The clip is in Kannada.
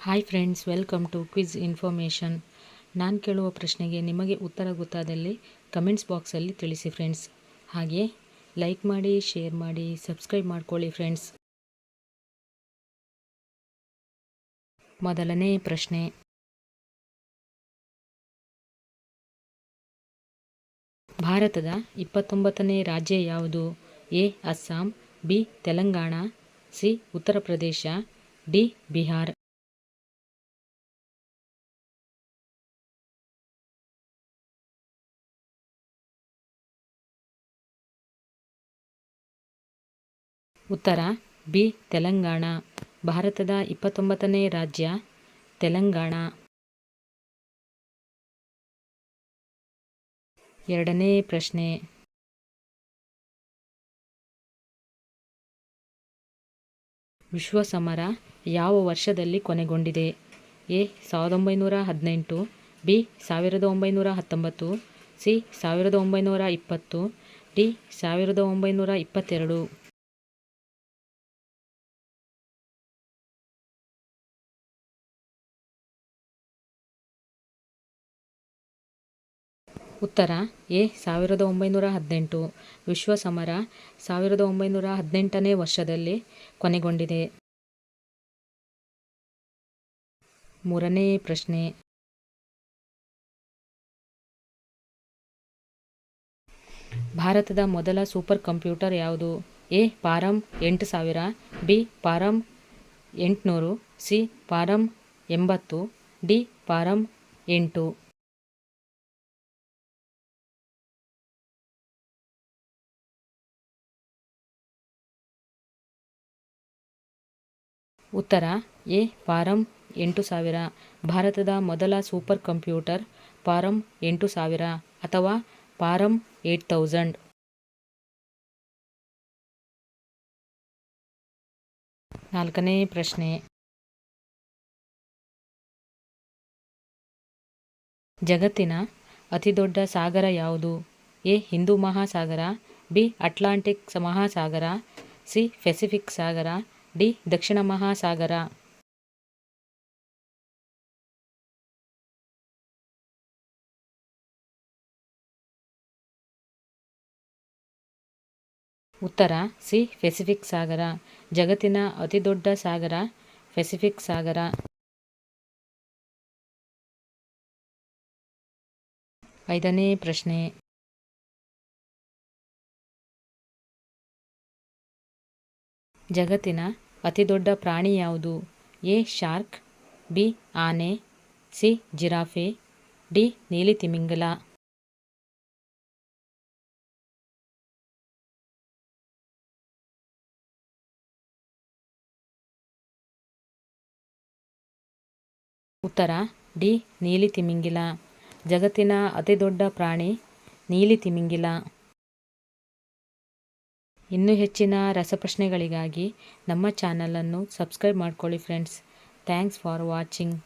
Hi friends, welcome to quiz information. ನಾನು ಕೇಳುವ ಪ್ರಶ್ನೆಗೆ ನಿಮಗೆ ಉತ್ತರ ಗೊತ್ತಾದಲ್ಲಿ ಕಮೆಂಟ್ಸ್ ಬಾಕ್ಸಲ್ಲಿ ತಿಳಿಸಿ ಫ್ರೆಂಡ್ಸ್. ಹಾಗೆ ಲೈಕ್ ಮಾಡಿ, ಶೇರ್ ಮಾಡಿ, ಸಬ್ಸ್ಕ್ರೈಬ್ ಮಾಡ್ಕೊಳ್ಳಿ ಫ್ರೆಂಡ್ಸ್. ಮೊದಲನೇ ಪ್ರಶ್ನೆ, ಭಾರತದ 29ನೇ ರಾಜ್ಯ ಯಾವುದು? A Assam, B Telangana, C Uttar Pradesh, D Bihar. ಉತ್ತರ ಬಿ ತೆಲಂಗಾಣ. ಭಾರತದ 29ನೇ ರಾಜ್ಯ ತೆಲಂಗಾಣ. ಎರಡನೇ ಪ್ರಶ್ನೆ, ವಿಶ್ವ ಸಮರ ಯಾವ ವರ್ಷದಲ್ಲಿ ಕೊನೆಗೊಂಡಿದೆ? A 1918, B 1919, C 1920, D 1922. ಉತ್ತರ ಎ 1918. ವಿಶ್ವ ಸಮರ 1918ನೇ ವರ್ಷದಲ್ಲಿ ಕೊನೆಗೊಂಡಿದೆ. ಮೂರನೇ ಪ್ರಶ್ನೆ, ಭಾರತದ ಮೊದಲ ಸೂಪರ್ ಕಂಪ್ಯೂಟರ್ ಯಾವುದು? A Param 8000, B Param 800, C Param 80, D Param 8. ಉತ್ತರ ಎ ಪಾರಮ್ 8000. ಭಾರತದ ಮೊದಲ ಸೂಪರ್ ಕಂಪ್ಯೂಟರ್ ಪಾರಮ್ 8000 ಅಥವಾ ಪಾರಮ್ 8000. ನಾಲ್ಕನೇ ಪ್ರಶ್ನೆ, ಜಗತ್ತಿನ ಅತಿದೊಡ್ಡ ಸಾಗರ ಯಾವುದು? ಎ ಹಿಂದೂ ಮಹಾಸಾಗರ, ಬಿ ಅಟ್ಲಾಂಟಿಕ್ ಮಹಾಸಾಗರ, ಸಿ ಪೆಸಿಫಿಕ್ ಸಾಗರ, ಡಿ ದಕ್ಷಿಣ ಮಹಾಸಾಗರ. ಉತ್ತರ ಸಿ ಪೆಸಿಫಿಕ್ ಸಾಗರ. ಜಗತ್ತಿನ ಅತಿದೊಡ್ಡ ಸಾಗರ ಪೆಸಿಫಿಕ್ ಸಾಗರ. ಐದನೇ ಪ್ರಶ್ನೆ, ಜಗತ್ತಿನ ಅತಿದೊಡ್ಡ ಪ್ರಾಣಿ ಯಾವುದು? ಎ ಶಾರ್ಕ್, ಬಿ ಆನೆ, ಸಿ ಜಿರಾಫೆ, ಡಿ ನೀಲಿ ತಿಮಿಂಗಲ. ಉತ್ತರ ಡಿ ನೀಲಿ ತಿಮಿಂಗಿಲ. ಜಗತ್ತಿನ ಅತಿದೊಡ್ಡ ಪ್ರಾಣಿ ನೀಲಿ ತಿಮಿಂಗಿಲ. ಇನ್ನೂ ಹೆಚ್ಚಿನ ರಸಪ್ರಶ್ನೆಗಳಿಗಾಗಿ ನಮ್ಮ ಚಾನಲನ್ನು ಸಬ್ಸ್ಕ್ರೈಬ್ ಮಾಡ್ಕೊಳ್ಳಿ ಫ್ರೆಂಡ್ಸ್. Thanks for watching.